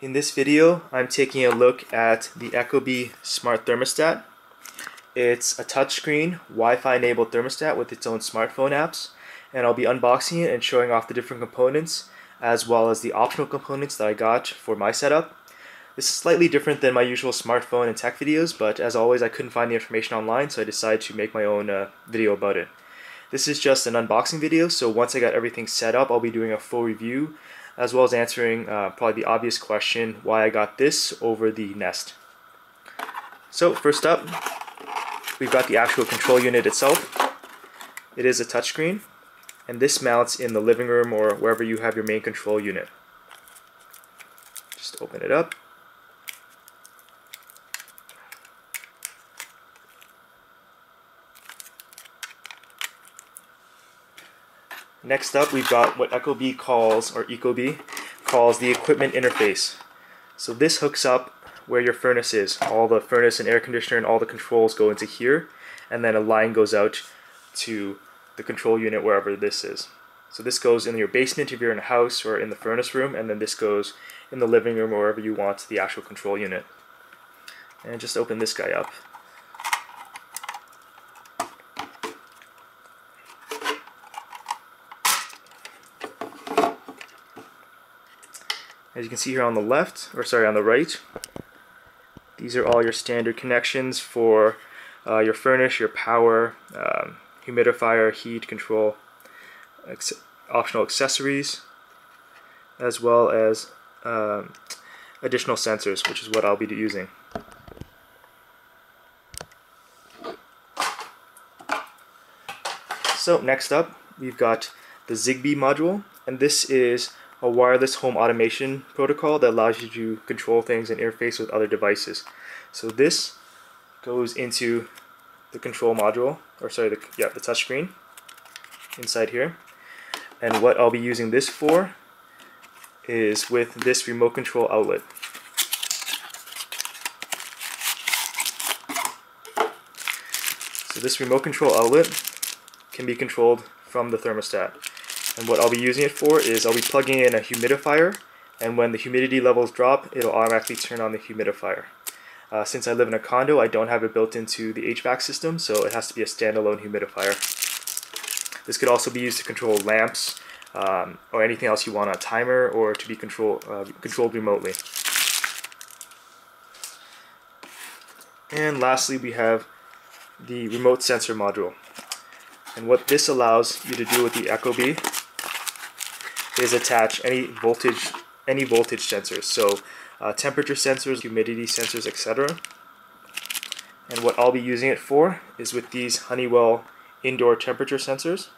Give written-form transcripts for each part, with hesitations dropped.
In this video, I'm taking a look at the Ecobee Smart Thermostat. It's a touchscreen, Wi-Fi enabled thermostat with its own smartphone apps, and I'll be unboxing it and showing off the different components as well as the optional components that I got for my setup. This is slightly different than my usual smartphone and tech videos, but as always I couldn't find the information online, so I decided to make my own video about it. This is just an unboxing video, so once I got everything set up, I'll be doing a full review as well as answering probably the obvious question, why I got this over the Nest. So first up, we've got the actual control unit itself. It is a touchscreen, and this mounts in the living room or wherever you have your main control unit. Just open it up. Next up, we've got what Ecobee calls, or Ecobee calls, the equipment interface. So this hooks up where your furnace is. All the furnace and air conditioner and all the controls go into here, and then a line goes out to the control unit wherever this is. So this goes in your basement if you're in a house, or in the furnace room, and then this goes in the living room or wherever you want the actual control unit. And just open this guy up. As you can see here on the left, or sorry, on the right, these are all your standard connections for your furnace, your power, humidifier, heat control, optional accessories, as well as additional sensors, which is what I'll be using. So next up, we've got the Zigbee module, and this is a wireless home automation protocol that allows you to control things and interface with other devices. So this goes into the control module, or sorry, the touchscreen inside here. And what I'll be using this for is with this remote control outlet. So this remote control outlet can be controlled from the thermostat. And what I'll be using it for is I'll be plugging in a humidifier, and when the humidity levels drop, it'll automatically turn on the humidifier. Since I live in a condo, I don't have it built into the HVAC system, so it has to be a standalone humidifier. This could also be used to control lamps or anything else you want on a timer, or to be controlled remotely. And lastly, we have the remote sensor module. And what this allows you to do with the Ecobee is attach any voltage sensors, so temperature sensors, humidity sensors, etc. And what I'll be using it for is with these Honeywell indoor temperature sensors,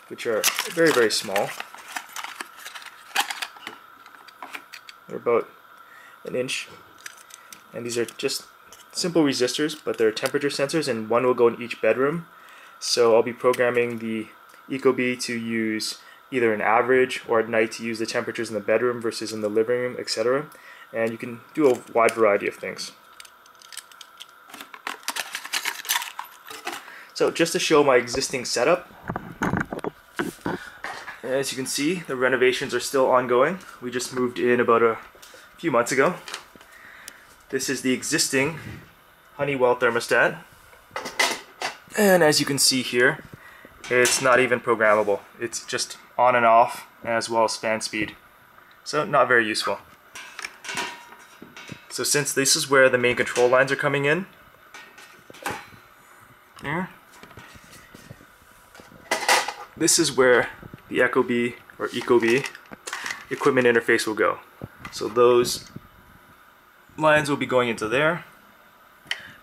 which are very, very small. They're about an inch, and these are just simple resistors, but they're temperature sensors, and one will go in each bedroom. So I'll be programming the Ecobee to use either an average, or at night to use the temperatures in the bedroom versus in the living room, etc. And you can do a wide variety of things. So just to show my existing setup, as you can see, the renovations are still ongoing. We just moved in about a few months ago. This is the existing Honeywell thermostat, and as you can see here, it's not even programmable. It's just on and off, as well as fan speed, so not very useful. So since this is where the main control lines are coming in, there, this is where the Ecobee, or Ecobee, equipment interface will go. So those lines will be going into there,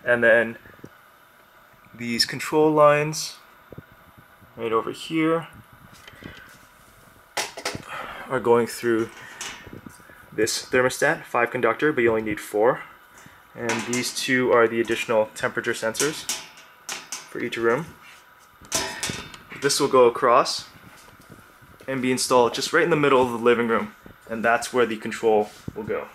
and then these control lines right over here are going through this thermostat, 5 conductor, but you only need 4. And these two are the additional temperature sensors for each room. This will go across and be installed just right in the middle of the living room, and that's where the control will go.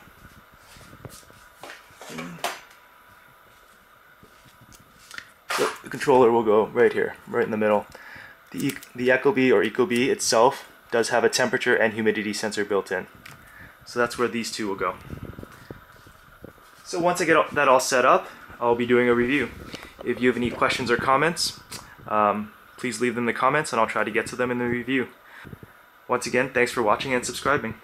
So the controller will go right here, right in the middle. The Ecobee, or Ecobee itself, does have a temperature and humidity sensor built in. So that's where these two will go. So once I get that all set up, I'll be doing a review. If you have any questions or comments, please leave them in the comments and I'll try to get to them in the review. Once again, thanks for watching and subscribing.